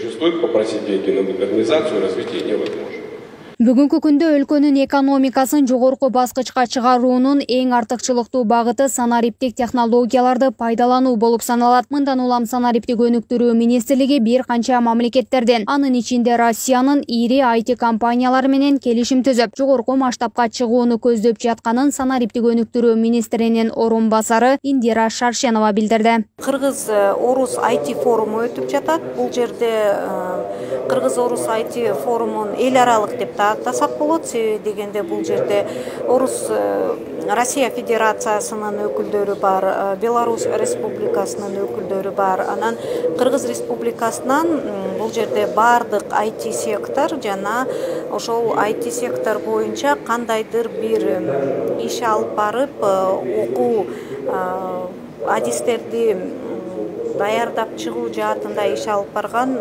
существует, попросить деньги на модернизацию и развитие невозможно. Бүгүнкү күндө өлкөнүн экономикасын жогорку баскычка чыгаруунун эң артыкчылыктуу багыты санариптик технологияларды пайдалануу болуп саналат. Мындан улам санариптик өнүктүрүү министрлиги бир канча мамлекеттерден, анын ичинде Россиянын ири IT компаниялары менен келишим түзүп, жогорку масштабка чыгууну көздөп жатканын санариптик өнүктүрүү министринин орун басары Индира Шаршенова билдирди. Кыргыз-Орус IT форуму өтүп жатат. Бул жерде Кыргыз-Орус IT форумун эл аралык деп тасап болот. Себеби дегенде бул жерде Россия Федерациясынын өкүлдөрү бар, Беларусь Республикасынын өкүлдөрү бар, анан Кыргыз Республикасынан бул жерде бардык IT сектор жана ошол IT сектор боюнча кандайдыр бир иш алып барып, окуу адистерди даярдап чыгуу жаатында иш алып барган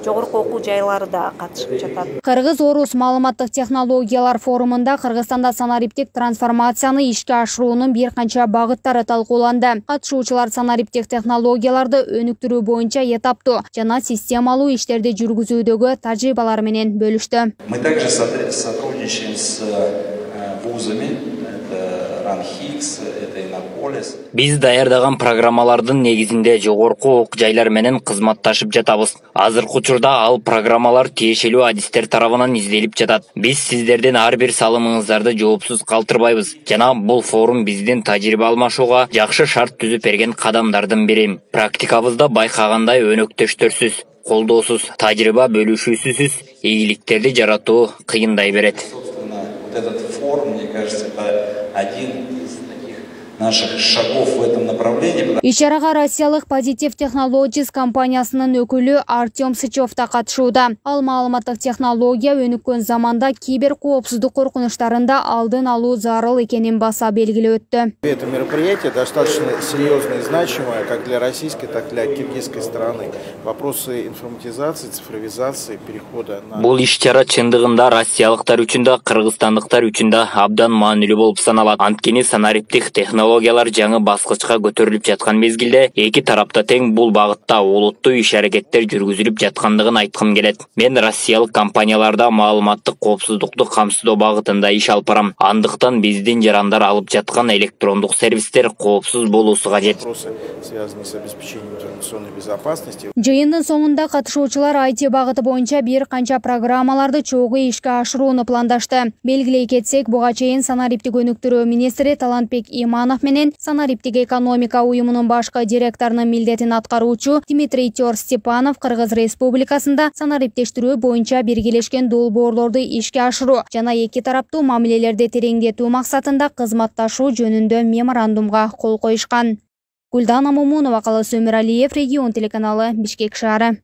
жогорку окуу жайлары да катышып жатат. Кыргыз-Орус маалыматтык технологиялар форумунда Кыргызстанда санариптик трансформацияны ишке ашыруунун бир канча багыттары талкууланды. Катышуучулар санариптик технологияларды өнүктүрүү боюнча этаптуу жана системалуу иштерди жүргүзүүдөгү тажрыйбалар менен бөлүштү. Мы также сотрудничаем с вузами, это РАНХИКС, это Иннополис. Биз даярдаган программалардын негизинде жогорку окуу жайлар менен кызматташып жатабыз. Азыркы учурда ал программалар тиешелүү адистер тарабынан изделип жатат. Биз сиздердин ар бир салымыңыздарды жоопсуз калтырбайбыз. Жана бул форум биздин тажрыйба алмашууга жакшы шарт түзүп берген кадамдардын бири. Практикабызда байкагандай өнөктөштөрсүз, колдоосуз, тажрыйба бөлүшүүсүз ийгиликтерди жаратуу кыйындай берет. Этот форум, мне кажется, это один из таких наших шагов в этом направлении. Иш-чарага Россиялык Positive Technologies компаниясынын өкүлү Артем Сычев да катышууда. Ал маалыматтык технология өнүккөн заманда кибер коопсуздук коркунучтарында алдын алуу зарыл экенин баса белгилеп өттү. Это мероприятие достаточно серьезное и значимое как для российской, так и для киргизской стороны. Вопросы информатизации, цифровизации, перехода на... Бул иш-чара чындыгында россиялыктар үчүн да, кыргызстандыктар үчүн да абдан маанилүү болуп саналат. Анткени санариптик технологиялар жаңы баскычка көтөрүлүп жаткан мезгилде эки тарапта тең бул багытта олуттуу иш-аракеттер жүргүзүлүп жаткандыгын айткым келет. Мен россиялык компанияларда маалыматтык коопсуздукту камсыздоо багытында иш алып барам. Андыктан биздин жарандар алып жаткан электрондук сервистер коопсуз болуусу кажет. Связанные с обеспечением информационной безопасности. Жыйындын соңунда катышуучулар IT багыты боюнча бир канча программаларды чогуу ишке ашырууну пландашты. Белгилей кетсек, буга чейин санариптик өнүктүрүү министри Талантбек Иманов менен санариптик экономика уюмунун башкы директорунун милдетин аткаруучу Дмитрий Тёр-Степанов Кыргыз Республикасында санариптештирүү боюнча биргелешкен долбоорлорду ишке ашыруу жана эки тараптуу мамилелерди тереңдетүү максатында кызматташуу жөнүндө меморандумга кол коюшкан. Гүлдана Момунова, Калыс Өмүралиев, Регион телеканалы, Бишкек шаары.